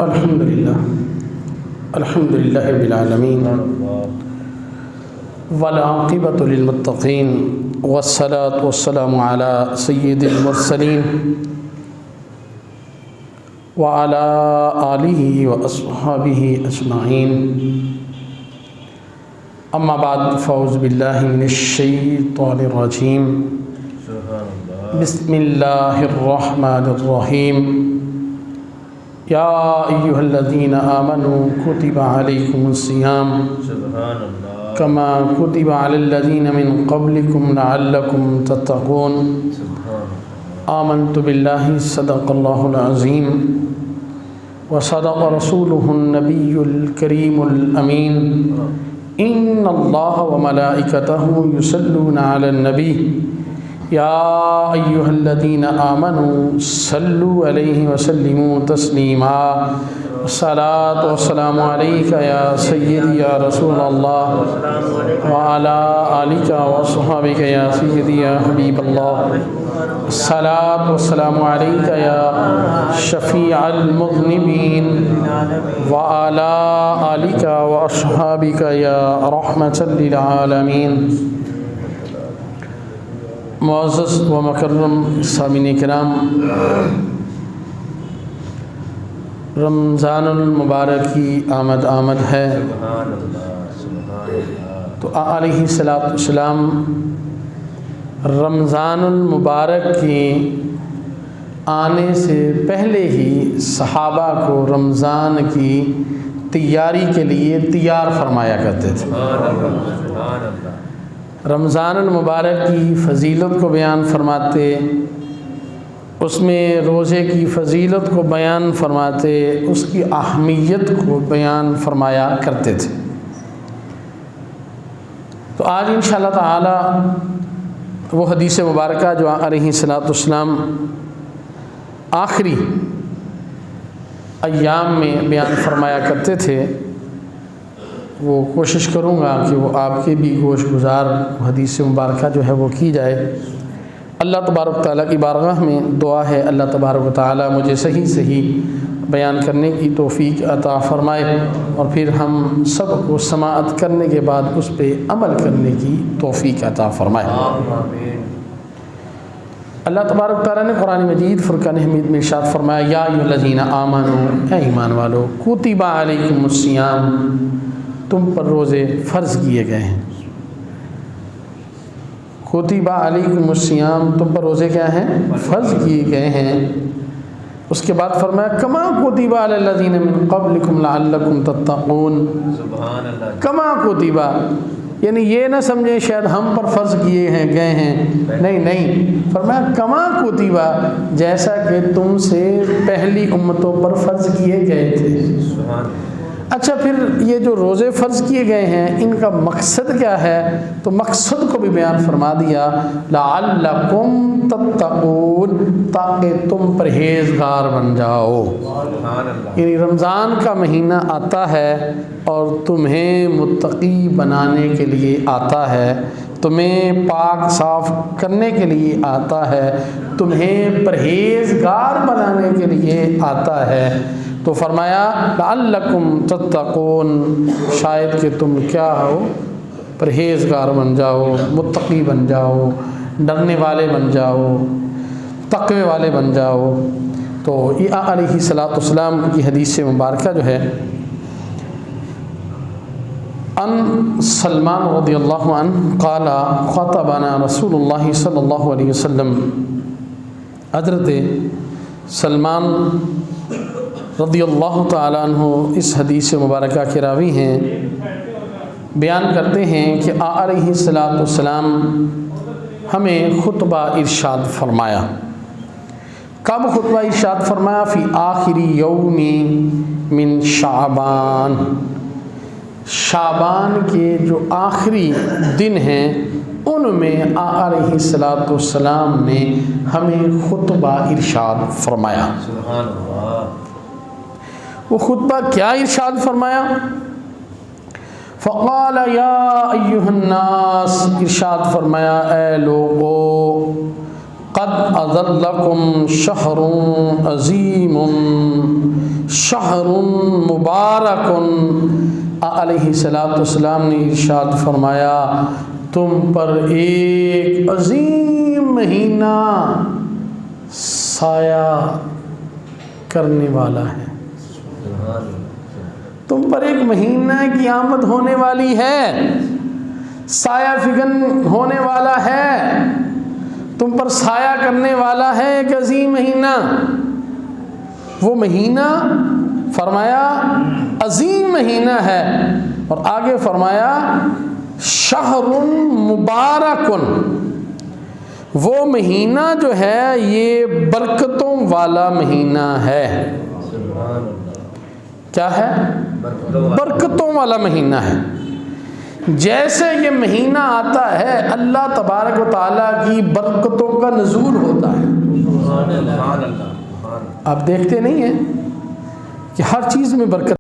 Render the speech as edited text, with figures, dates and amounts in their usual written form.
الحمد للہ رب العالمین والعاقبۃ للمتقین والصلاة والسلام علی سید المرسلین وعلی آلہ واصحابہ اجمعین، اما بعد فاعوذ باللہ من الشیطان الرجیم، بسم اللہ الرحمن الرحیم، یا ایہا الذین آمنوا کتب علیکم الصیام کما کتب علی الذین من قبلکم لعلکم تتقون، آمنت باللہ صدق اللہ العظیم وصدق رسولہ النبی الکریم الامین، ان اللہ وملائکتہ یصلون علی النبی یا ایہا الذین آمنوا صلوا علیہ وسلموا تسلیما، الصلاۃ والسلام علیک یا سیدی یا رسول اللہ وعلی آلک وصحبک یا سیدی یا حبیب اللہ، الصلاۃ والسلام علیک یا شفیع المذنبین وعلی آلک واصحابک یا رحمۃ للعالمین۔ معزز و مکرم سامعین کرام، رمضان المبارک کی آمد ہے، تو علیہ السلام رمضان المبارک کے آنے سے پہلے ہی صحابہ کو رمضان کی تیاری کے لیے تیار فرمایا کرتے تھے۔ رمضان المبارک کی فضیلت کو بیان فرماتے، اس میں روزے کی فضیلت کو بیان فرماتے، اس کی اہمیت کو بیان فرمایا کرتے تھے۔ تو آج انشاءاللہ تعالی وہ حدیث مبارکہ جو علیہ السلام آخری ایام میں بیان فرمایا کرتے تھے، وہ کوشش کروں گا کہ وہ آپ کے بھی گوش گزار حدیث مبارکہ جو ہے وہ کی جائے۔ اللہ تبارک و تعالیٰ کی بارگاہ میں دعا ہے، اللہ تبارک و تعالیٰ مجھے صحیح بیان کرنے کی توفیق عطا فرمائے، اور پھر ہم سب کو سماعت کرنے کے بعد اس پہ عمل کرنے کی توفیق عطا فرمائے۔ اللہ تبارک و تعالیٰ نے قرآن مجید فرقان حمید میں ارشاد فرمایا، یا ایھا الذین آمنوا، اے ایمان والو، کتب علیکم الصیام، تم پر روزے فرض کیے گئے ہیں۔ کتب علیکم الصیام، تم پر روزے کیا ہیں؟ فرض کیے گئے ہیں۔ اس کے بعد فرمایا کما کتب علی الذین من قبلکم لعلکم تتقون۔ کما کتب یعنی یہ نہ سمجھیں شاید ہم پر فرض کیے ہیں گئے ہیں، نہیں، فرمایا کما کتب، جیسا کہ تم سے پہلی امتوں پر فرض کیے گئے تھے۔ اچھا، پھر یہ جو روزے فرض کیے گئے ہیں ان کا مقصد کیا ہے؟ تو مقصد کو بھی بیان فرما دیا، لعلکم تتقون، تاکہ تم پرہیزگار بن جاؤ۔ یعنی رمضان کا مہینہ آتا ہے اور تمہیں متقی بنانے کے لیے آتا ہے، تمہیں پاک صاف کرنے کے لیے آتا ہے، تمہیں پرہیزگار بنانے کے لیے آتا ہے۔ تو فرمایا لعلکم تتقون، شاید کہ تم کیا ہو؟ پرہیزگار بن جاؤ، متقی بن جاؤ، ڈرنے والے بن جاؤ، تقوی والے بن جاؤ۔ تو یہ علیہ السلام کی حدیث مبارکہ جو ہے، ان سلمان رضی اللہ عنہ قال خطبنا رسول اللہ صلی اللہ علیہ وسلم، حضرت سلمان رضی اللہ تعالیٰ عنہ اس حدیث مبارکہ کے راوی ہیں، بیان کرتے ہیں کہ علیہ السلام ہمیں خطبہ ارشاد فرمایا۔ کب خطبہ ارشاد فرمایا؟ فی آخری یوم من شعبان، شعبان کے جو آخری دن ہیں ان میں علیہ السلام نے ہمیں خطبہ ارشاد فرمایا۔ سبحان اللہ۔ وہ خطبہ کیا ارشاد فرمایا؟ فقال یا ایھا الناس، ارشاد فرمایا اے لوگو، قد اظلکم شہر عظیم شہر مبارک، علیہ الصلوۃ والسلام نے ارشاد فرمایا تم پر ایک عظیم مہینہ سایہ کرنے والا ہے، تم پر ایک مہینہ کی آمد ہونے والی ہے، سایہ فگن ہونے والا ہے، تم پر سایہ کرنے والا ہے ایک عظیم مہینہ۔ وہ مہینہ فرمایا عظیم مہینہ ہے، اور آگے فرمایا شہر مبارک، وہ مہینہ جو ہے یہ برکتوں والا مہینہ ہے۔ کیا ہے؟ برکتوں والا مہینہ ہے۔ جیسے یہ مہینہ آتا ہے اللہ تبارک و تعالیٰ کی برکتوں کا نزول ہوتا ہے۔ آپ دیکھتے نہیں ہیں کہ ہر چیز میں برکت